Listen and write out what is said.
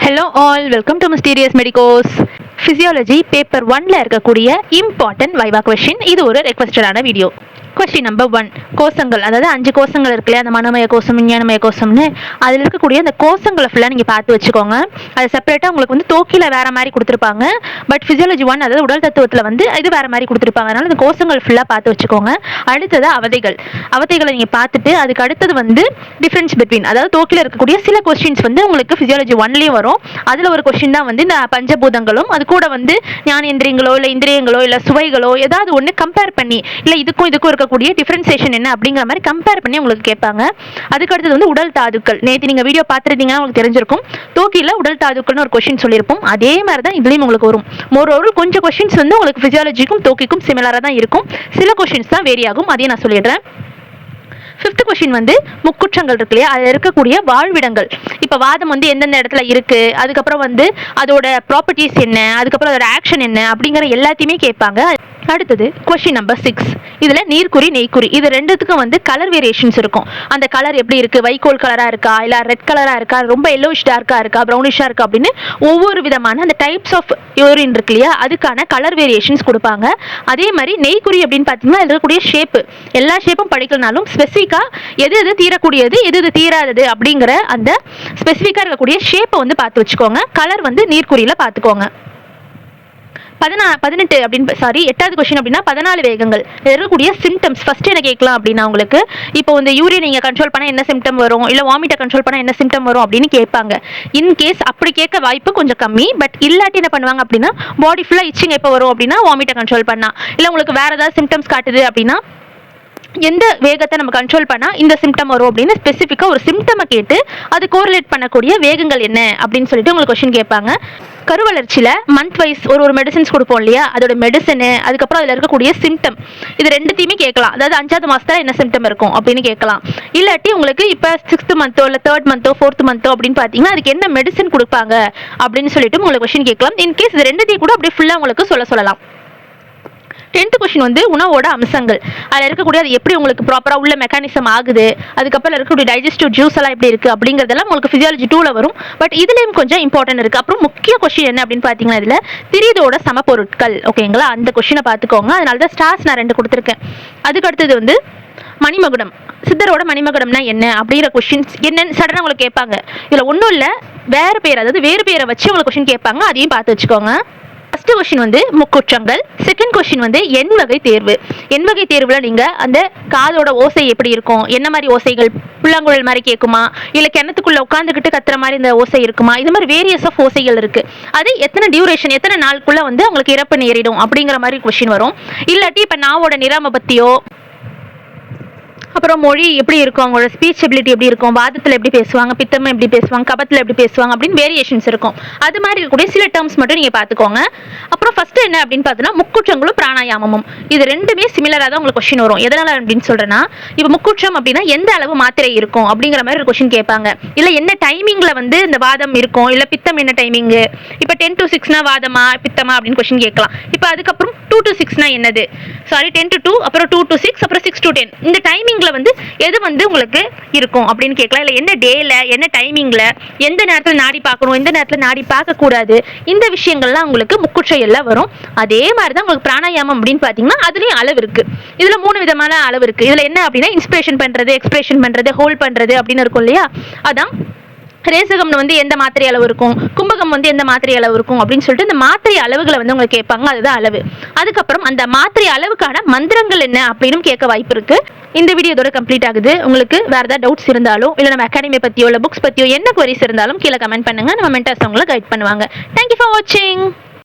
Hello all, welcome to Mysterious Medicos. Physiology paper 1ல இருக்கக்கூடிய important viva question. இது ஒரு requested video. Question number 1, கோசங்கள், அதாவது 5 கோசங்கள் இருக்கு இல்லையா, அந்த மனோமய கோசம், விஞ்ஞானமய கோசம்னு, அதில் இருக்கக்கூடிய அந்த கோசங்களை ஃபுல்லாக நீங்கள் பார்த்து வச்சுக்கோங்க. அது செப்பரேட்டாக உங்களுக்கு வந்து தோக்கியில் வேறு மாதிரி கொடுத்துருப்பாங்க. பட் ஃபிசியாலஜி 1, அதாவது உடல் தத்துவத்தில் வந்து இது வேறு மாதிரி கொடுத்துருப்பாங்க. அதனால் இந்த கோசங்கள் ஃபுல்லாக பார்த்து வச்சுக்கோங்க. அடுத்தது அவதைகளை நீங்கள் பார்த்துட்டு அதுக்கு அடுத்தது வந்து டிஃப்ரென்ஸ் பிட்வீன், அதாவது தோக்கில் இருக்கக்கூடிய சில கொஸ்டின்ஸ் வந்து உங்களுக்கு ஃபிசியாலஜி 1லேயும் வரும். அதில் ஒரு கொஸ்டின் தான் வந்து இந்த பஞ்சபூதங்களும், அது கூட வந்து ஞானேந்திரியங்களோ இல்லை இந்திரியங்களோ இல்லை சுவைகளோ ஏதாவது ஒன்று கம்பேர் பண்ணி, இல்லை இதுக்கும் இருக்கக்கூடிய டிஃபரன்சியேஷன் என்ன அப்படிங்கிற மாதிரி கம்பேர் பண்ணி உங்களுக்கு கேட்பாங்க. அதுக்கு அடுத்தது வந்து உடல் தாதுக்கள். நேற்று நீங்க வீடியோ பார்த்துருந்தீங்கன்னா உங்களுக்கு தெரிஞ்சிருக்கும். தோக்கில உடல் தாதுக்கள்னு ஒரு கொஸ்டின் சொல்லியிருப்போம். அதே மாதிரி தான் இதுலயும் உங்களுக்கு வரும். மோரோவர் கொஞ்சம் கொஸ்டின்ஸ் வந்து உங்களுக்கு பிசியாலஜிக்கும் தோக்கிக்கும் சிமிலரா தான் இருக்கும். சில கொஸ்டின்ஸ் தான் வேரி ஆகும். அதையும் நான் சொல்லிடுறேன். 5th கொஸ்டின் வந்து முக்குற்றங்கள் இருக்கு இல்லையா, அதில் இருக்கக்கூடிய வாழ்விடங்கள். இப்போ வாதம் வந்து எந்தெந்த இடத்துல இருக்கு, அதுக்கப்புறம் வந்து அதோட ப்ராப்பர்ட்டிஸ் என்ன, அதுக்கப்புறம் அதோட ஆக்ஷன் என்ன அப்படிங்கிற எல்லாத்தையுமே கேட்பாங்க. அடுத்தது கொஸ்டின் நம்பர் 6, இதில் நீர்க்குறி நெய்க்குறி இது ரெண்டுத்துக்கும் வந்து கலர் வேரியேஷன்ஸ் இருக்கும். அந்த கலர் எப்படி இருக்கு, வைக்கோல் கலராக இருக்கா, இல்லை ரெட் கலராக இருக்கா, ரொம்ப எல்லோயிஷ் டார்க்காக இருக்கா, ப்ரௌனிஷாக இருக்கா அப்படின்னு ஒவ்வொரு விதமான அந்த டைப்ஸ் ஆஃப் யூரின் இருக்கு இல்லையா, அதுக்கான கலர் வேரியேஷன்ஸ் கொடுப்பாங்க. அதே மாதிரி நெய்க்குறி அப்படின்னு பார்த்தீங்கன்னா அதில் இருக்கக்கூடிய ஷேப்பு, எல்லா ஷேப்பும் படிக்கலனாலும் ஸ்பெசிஃபிக்காக எது தீரக்கூடியது எது தீராதது அப்படிங்கிற அந்த ஸ்பெசிஃபிக்காக இருக்கக்கூடிய ஷேப்பை வந்து பார்த்து வச்சுக்கோங்க. கலர் வந்து நீர்க்குறியில் பார்த்துக்கோங்க. 18 அப்படின்னு 8வது கொஸ்டின் அப்படின்னா 14 வேகங்கள் இருக்கக்கூடிய சிம்டம்ஸ் ஃபர்ஸ்ட் என்ன கேட்கலாம் அப்படின்னா, உங்களுக்கு இப்போ இந்த யூரின் நீங்க கண்ட்ரோல் பண்ண என்ன சிம்டம் வரும், இல்ல வாமிட்டை கண்ட்ரோல் பண்ண என்ன சிம்டம் வரும் அப்படின்னு கேட்பாங்க. இன்கேஸ் அப்படி கேட்க வாய்ப்பு கொஞ்சம் கம்மி. பட் இல்லாட்டி என்ன பண்ணுவாங்க அப்படின்னா, பாடி ஃபுல்லா இச்சிங் எப்போ வரும் அப்படின்னா வாமிட்டை கண்ட்ரோல் பண்ணா, இல்ல உங்களுக்கு வேற ஏதாவது சிம்டம்ஸ் காட்டுது அப்படின்னா எந்த வேகத்தை நம்ம கண்ட்ரோல் பண்ணா இந்த சிம்டம் வரும் அப்படின்னு ஸ்பெசிஃபிக்கா ஒரு சிம்டமை கேட்டு அது கோரிலேட் பண்ணக்கூடிய வேகங்கள் என்ன அப்படின்னு சொல்லிட்டு உங்களுக்கு கொஸ்டின் கேட்பாங்க. கருவளர்ச்சியில மந்த் வைஸ் ஒரு மெடிசன்ஸ் கொடுப்போம் இல்லையா, அதோட மெடிசனு, அதுக்கப்புறம் அதில் இருக்கக்கூடிய சிம்டம், இது ரெண்டுத்தையுமே கேட்கலாம். அதாவது 5வது மாசத்துல என்ன சிம்டம் இருக்கும் அப்படின்னு கேட்கலாம். இல்லாட்டி உங்களுக்கு இப்போ 6th மந்தோ இல்லை 3rd மந்தோ 4th மந்தோ அப்படின்னு பார்த்தீங்கன்னா அதுக்கு என்ன மெடிசன் கொடுப்பாங்க அப்படின்னு சொல்லிட்டு உங்களுக்கு கொஸ்டின் கேட்கலாம். இன்கேஸ் இது ரெண்டுத்தையும் கூட அப்படி ஃபுல்லாக உங்களுக்கு சொல்லலாம். 10th கொஸ்டின் வந்து உணவோட அம்சங்கள், அதில் இருக்கக்கூடிய அது எப்படி உங்களுக்கு ப்ராப்பராக உள்ள மெக்கானிசம் ஆகுது, அதுக்கப்புறம் இருக்கக்கூடிய டைஜஸ்டிவ் ஜூஸ் எல்லாம் எப்படி இருக்குது அப்படிங்கிறதெல்லாம் உங்களுக்கு ஃபிசியாலஜி 2ல வரும். பட் இதுலேயும் கொஞ்சம் இம்பார்ட்டன்ட் இருக்குது. அப்புறம் முக்கிய கொஸ்டின் என்ன அப்படின்னு பார்த்தீங்கன்னா இதில் திரிதோட சமப்பொருட்கள். ஓகேங்களா, அந்த கொஸ்டினை பார்த்துக்கோங்க. அதனால தான் ஸ்டார்ஸ் நான் 2 கொடுத்துருக்கேன். அதுக்கு அடுத்தது வந்து மணிமகுடம், சித்தரோட மணிமகுடம்னா என்ன அப்படிங்கிற கொஸ்டின்ஸ் என்னன்னு சடனாக உங்களுக்கு கேட்பாங்க. இதில் ஒன்றும் இல்லை, வேறு பேர், அதாவது வேறு பேரை வச்சு உங்களுக்கு கொஸ்டின் கேட்பாங்க. அதையும் பார்த்து வச்சுக்கோங்க. ஃபர்ஸ்ட் கொஸ்டின் வந்து முக்குற்றங்கள். செகண்ட் கொஸ்டின் வந்து எண் வகை தேர்வு. எண் வகை தேர்வுல நீங்க அந்த காதோட ஓசை எப்படி இருக்கும், என்ன மாதிரி ஓசைகள், புல்லாங்குழல் மாதிரி கேட்குமா, இல்ல கிணத்துக்குள்ள உட்காந்துக்கிட்டு கத்துற மாதிரி இந்த ஓசை இருக்குமா, இது மாதிரி வேரியஸ் ஆஃப் ஓசைகள் இருக்கு. அது எத்தனை டியூரேஷன், எத்தனை நாளுக்குள்ள வந்து உங்களுக்கு இறப்பு நேரிடும் அப்படிங்கிற மாதிரி கொஸ்டின் வரும். இல்லாட்டி இப்ப நாவோட நிறாம பத்தியோ, அப்புறம் மொழி எப்படி இருக்கும், அவங்களோட ஸ்பீச் எபிலிட்டி எப்படி இருக்கும், வாதத்தில் எப்படி பேசுவாங்க, பித்தம் எப்படி பேசுவாங்க, கபத்தில் எப்படி பேசுவாங்க அப்படின்னு வேரியேஷன்ஸ் இருக்கும். அது மாதிரி இருக்கக்கூடிய சில டேர்ம்ஸ் மட்டும் நீங்கள் பார்த்துக்கோங்க. அப்புறம் ஃபர்ஸ்ட் என்ன அப்படின்னு பார்த்தீங்கன்னா முக்குற்றங்களும் பிராணாயாமமும், இது ரெண்டுமே சிமிலராக தான் உங்களுக்கு கொஸ்டின் வரும். எதனால் அப்படின்னு சொல்கிறேன்னா, இப்போ முக்குற்றம் அப்படின்னா எந்த அளவு மாத்திரை இருக்கும் அப்படிங்கிற மாதிரி ஒரு கொஸ்டின் கேட்பாங்க. இல்லை என்ன டைமிங்கில் வந்து இந்த வாதம் இருக்கும், இல்லை பித்தம் என்ன டைமிங்கு, இப்போ 10 to 6னா வாதமா பித்தமா அப்படின்னு கொஸ்டின் கேட்கலாம். இப்போ அதுக்கப்புறம் 2 to 6னா என்னது, 10 to 2, அப்புறம் 2 to 6, அப்புறம் 6 to 10, இந்த டைமிங்ல வந்து எது வந்து உங்களுக்கு இருக்கும் அப்படின்னு கேட்கலாம். இல்லை என்ன டேல, என்ன டைமிங்ல, எந்த நேரத்தில் நாடி பார்க்கணும், எந்த நேரத்தில் நாடி பார்க்க கூடாது, இந்த விஷயங்கள்லாம் உங்களுக்கு முக்குற்ற எல்லாம் வரும். அதே மாதிரி தான் உங்களுக்கு பிராணாயாமம் அப்படின்னு பார்த்தீங்கன்னா அதுலேயும் அளவு இருக்கு. இதில் 3 விதமான அளவு இருக்கு. இதில் என்ன அப்படின்னா இன்ஸ்பிரேஷன் பண்றது, எக்ஸ்பிரேஷன் பண்றது, ஹோல்ட் பண்றது அப்படின்னு இருக்கும் இல்லையா. அதான் ரேசகம்னு வந்து எந்த மாத்திரை அளவு இருக்கும், கும்பகம் வந்து எந்த மாத்திரை அளவு இருக்கும் அப்படின்னு சொல்லிட்டு இந்த மாத்திரை அளவுகளை வந்து உங்களுக்கு கேட்பாங்க. அதுதான் அளவு. அதுக்கப்புறம் அந்த மாத்திரை அளவுக்கான மந்திரங்கள் என்ன அப்படின்னு கேட்க வாய்ப்பு இருக்கு. இந்த வீடியோ இதோட கம்ப்ளீட் ஆகுது. உங்களுக்கு வேற ஏதாவது டவுட்ஸ் இருந்தாலும், இல்லை நம்ம அகாடமி பத்தியோ இல்லை புக்ஸ் பத்தியோ என்ன குவரிஸ் இருந்தாலும் கீழே கமெண்ட் பண்ணுங்க. நம்ம மென்டர்ஸ் அவங்களை கைட் பண்ணுவாங்க. தேங்க்யூ ஃபார் வாட்சிங்.